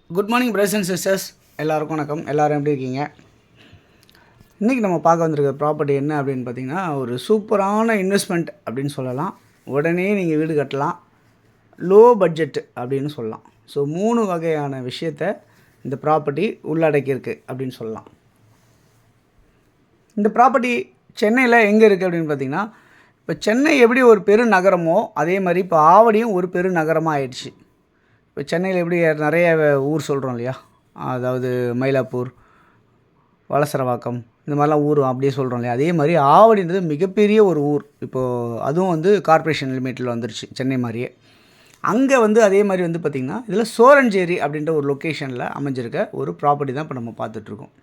Good morning brothers and sisters, எல்லாருக்கும் வணக்கம். எல்லோரும் எப்படி இருக்கீங்க? இன்றைக்கி நம்ம பார்க்க வந்திருக்க ப்ராப்பர்ட்டி என்ன அப்படின்னு பார்த்தீங்கன்னா, ஒரு சூப்பரான இன்வெஸ்ட்மெண்ட் அப்படின்னு சொல்லலாம். உடனே நீங்கள் வீடு கட்டலாம், லோ பட்ஜெட் அப்படின்னு சொல்லலாம். ஸோ 3 வகையான விஷயத்தை இந்த ப்ராப்பர்ட்டி உள்ளடக்கியிருக்கு அப்படின்னு சொல்லலாம். இந்த ப்ராப்பர்ட்டி சென்னையில் எங்கே இருக்குது அப்படின்னு பார்த்தீங்கன்னா, இப்போ சென்னை எப்படி ஒரு பெருநகரமோ அதே மாதிரி இப்போ ஆவடியும் ஒரு பெருநகரமாக ஆயிடுச்சு. இப்போ சென்னையில் எப்படி நிறைய ஊர் சொல்கிறோம் இல்லையா, அதாவது மயிலாப்பூர், வளசரவாக்கம், இந்த மாதிரிலாம் ஊர் அப்படியே சொல்கிறோம் இல்லையா, அதே மாதிரி ஆவடின்றது மிகப்பெரிய ஒரு ஊர். இப்போது அதுவும் கார்ப்பரேஷன் லிமிட்டில் வந்துருச்சு சென்னை மாதிரியே. அங்கே அதே மாதிரி பார்த்திங்கன்னா இதில் சோரஞ்சேரி அப்படின்ற ஒரு லொக்கேஷனில் அமைஞ்சிருக்க ஒரு ப்ராப்பர்ட்டி தான் இப்போ நம்ம பார்த்துட்ருக்கோம்.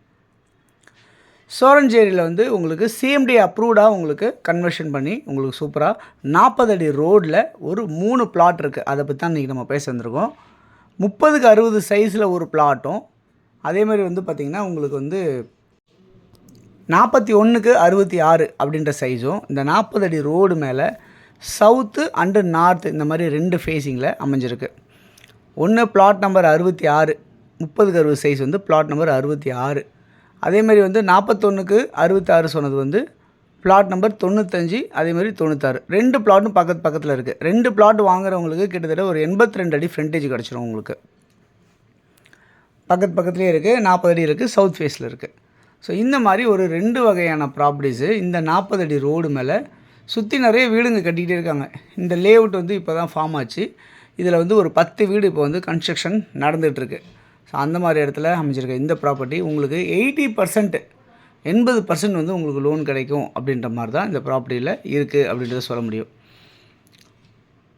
சோரஞ்சேரியில் உங்களுக்கு சிஎம்டி அப்ரூவ்டாக உங்களுக்கு கன்வர்ஷன் பண்ணி உங்களுக்கு சூப்பராக 40 அடி ரோடில் ஒரு 3 பிளாட் இருக்குது. அதை பற்றி தான் இன்றைக்கி நம்ம பேச வந்திருக்கோம். 30க்கு 60 சைஸில் ஒரு பிளாட்டும், அதே மாதிரி பார்த்திங்கன்னா உங்களுக்கு 41க்கு 66 அப்படின்ற சைஸும் இந்த 40 அடி ரோடு மேலே சவுத்து அண்டு நார்த்து இந்த மாதிரி 2 ஃபேஸிங்கில் அமைஞ்சிருக்கு. ஒன்று பிளாட் நம்பர் 66, 30க்கு 60 சைஸ் பிளாட் நம்பர் 66. அதேமாதிரி 41க்கு 66 சொன்னது பிளாட் நம்பர் 95, அதேமாதிரி 96. 2 பிளாட்டும் பக்கத்தில் இருக்குது. 2 பிளாட் வாங்குறவங்களுக்கு கிட்டத்தட்ட ஒரு 82 அடி ஃப்ரண்டேஜ் கிடச்சிரும். உங்களுக்கு பக்கத்துலேயே இருக்குது, 40 அடி இருக்குது, சவுத் ஃபேஸில் இருக்குது. ஸோ இந்த மாதிரி ஒரு 2 வகையான ப்ராப்பர்ட்டிஸு இந்த 40 அடி ரோடு மேலே சுற்றி நிறைய வீடுங்க கட்டிக்கிட்டே இருக்காங்க. இந்த லேஅவுட் இப்போ தான் ஃபார்ம் ஆச்சு. இதில் ஒரு 10 வீடு இப்போ கன்ஸ்ட்ரக்ஷன் நடந்துகிட்ருக்கு. ஸோ அந்த மாதிரி இடத்துல அமைஞ்சிருக்க இந்த ப்ராப்பர்ட்டி உங்களுக்கு 80%, 80% உங்களுக்கு லோன் கிடைக்கும் அப்படின்ற மாதிரி தான் இந்த ப்ராப்பர்ட்டியில் இருக்குது அப்படின்றத சொல்ல முடியும்.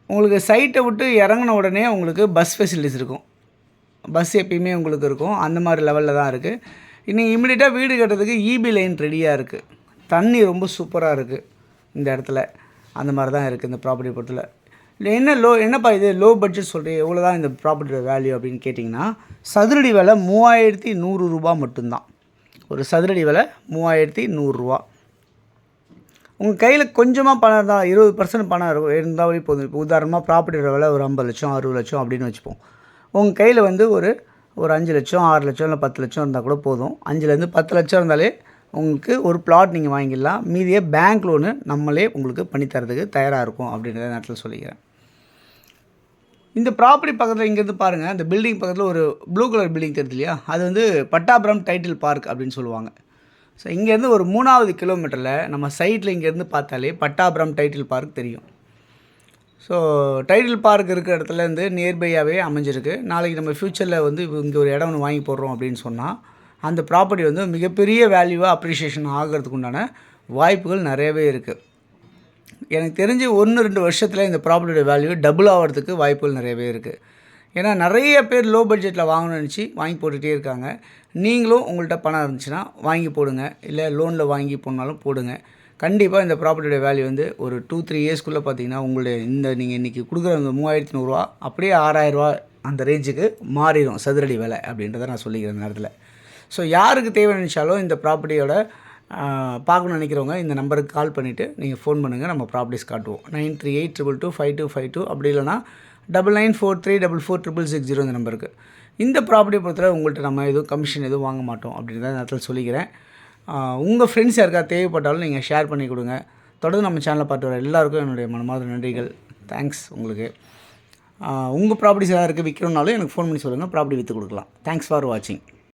உங்களுக்கு சைட்டை விட்டு இறங்கின உடனே உங்களுக்கு பஸ் ஃபெசிலிட்டிஸ் இருக்கும். பஸ் எப்பயுமே உங்களுக்கு இருக்கும். அந்த மாதிரி லெவலில் தான் இருக்குது. இன்னும் இமீடியட்டாக வீடு கட்டுறதுக்கு இபி லைன் ரெடியாக இருக்குது. தண்ணி ரொம்ப சூப்பராக இருக்குது இந்த இடத்துல. அந்த மாதிரி தான் இருக்குது இந்த ப்ராப்பர்ட்டி பொறுத்தல. என்னப்பா இது லோ பட்ஜெட் சொல்கிறீங்க, எவ்வளோ தான் இந்த ப்ராப்பர்ட்டியோட வேல்யூ அப்படின்னு கேட்டிங்கன்னா, சதுரடி விலை 3100 ரூபா மட்டும்தான். ஒரு சதுரடி விலை 3100 ரூபா. உங்கள் கையில் கொஞ்சமாக பணம் இருந்தால் 20% பணம் இருந்தாலே போதும். இப்போ உதாரணமாக ப்ராப்பர்ட்டியோட விலை ஒரு 50 லட்சம் 60 லட்சம் அப்படின்னு வச்சுப்போம். உங்கள் கையில் ஒரு 5 லட்சம் 6 லட்சம் இல்லை 10 லட்சம் இருந்தால் கூட போதும். 5லேருந்து 10 லட்சம் இருந்தாலே உங்களுக்கு ஒரு பிளாட் நீங்கள் வாங்கிடலாம். மீதியே பேங்க் லோனு நம்மளே உங்களுக்கு பண்ணித்தரதுக்கு தயாராக இருக்கும் அப்படின்றத நேரத்தில் சொல்லிக்கிறேன். இந்த ப்ராப்பர்ட்டி பக்கத்தில் இங்கேருந்து பாருங்கள், அந்த பில்டிங் பக்கத்தில் ஒரு ப்ளூ கலர் பில்டிங் தெரியுது இல்லையா, அது பட்டாபுரம் டைட்டில் பார்க் அப்படின்னு சொல்லுவாங்க. ஸோ இங்கேருந்து ஒரு 3வது கிலோமீட்டரில் நம்ம சைட்டில் இங்கேருந்து பார்த்தாலே பட்டாபுரம் டைட்டில் பார்க் தெரியும். ஸோ டைட்டில் பார்க் இருக்கிற இடத்துலேருந்து நியர்பையாகவே அமைஞ்சிருக்கு. நாளைக்கு நம்ம ஃப்யூச்சரில் இங்கே ஒரு இடம் ஒன்று வாங்கி போடுறோம் அப்படின்னு சொன்னால் அந்த ப்ராப்பர்ட்டி மிகப்பெரிய வேல்யூவாக அப்ரிஷியேஷன் ஆகிறதுக்கு உண்டான வாய்ப்புகள் நிறையவே இருக்குது. எனக்கு தெரிஞ்சு 1-2 வருஷத்தில் இந்த ப்ராப்பர்ட்டியோட வேல்யூ டபுள் ஆகிறதுக்கு வாய்ப்புகள் நிறையவே இருக்குது. ஏன்னா நிறைய பேர் லோ பட்ஜெட்டில் வாங்கணும்னு நினச்சி வாங்கி போட்டுகிட்டே இருக்காங்க. நீங்களும் உங்கள்கிட்ட பணம் இருந்துச்சுன்னா வாங்கி போடுங்க, இல்லை லோனில் வாங்கி போனாலும் போடுங்க. கண்டிப்பாக இந்த ப்ராப்பர்ட்டியோட வேல்யூ ஒரு 2-3 இயர்ஸ்க்குள்ளே பார்த்தீங்கன்னா உங்களுடைய நீங்கள் இன்றைக்கி கொடுக்குற 3100 ரூபா அப்படியே 6000 ரூபா அந்த ரேஞ்சுக்கு மாறிடும் சதுரடி விலை அப்படின்றத நான் சொல்லிக்கிறேன் இந்த நேரத்தில். ஸோ யாருக்கு தேவை நினச்சாலும் இந்த ப்ராப்பர்ட்டியோட பார்க்கணுன்னு நினைக்கிறவங்க இந்த நம்பருக்கு கால் பண்ணிவிட்டு நீங்கள் ஃபோன் பண்ணுங்கள். நம்ம ப்ராப்பர்ட்டிஸ் காட்டுவோம். 9382225252 அப்படி இல்லைனா 9943446660 இந்த நம்பருக்கு. இந்த ப்ராப்பர்ட்டியை பொறுத்தவரை உங்கள்கிட்ட நம்ம எதுவும் கமிஷன் எதுவும் வாங்க மாட்டோம் அப்படின்றத நேரத்தில் சொல்லிக்கிறேன். உங்கள் ஃப்ரெண்ட்ஸ் யாருக்கா தேவைப்பட்டாலும் நீங்கள் ஷேர் பண்ணி கொடுங்க. தொடர்ந்து நம்ம சேனலை பார்த்து வர எல்லாருக்கும் என்னுடைய மனமார்ந்த நன்றிகள். தேங்க்ஸ் உங்களுக்கு. உங்கள் ப்ராப்பர்ட்டிஸ் எதாவது இருக்குது விற்கணுன்னாலும் எனக்கு ஃபோன் பண்ணி சொல்லுங்கள், ப்ராப்பர்ட்டி விற்று கொடுக்கலாம். தேங்க்ஸ் ஃபார் வாட்சிங்.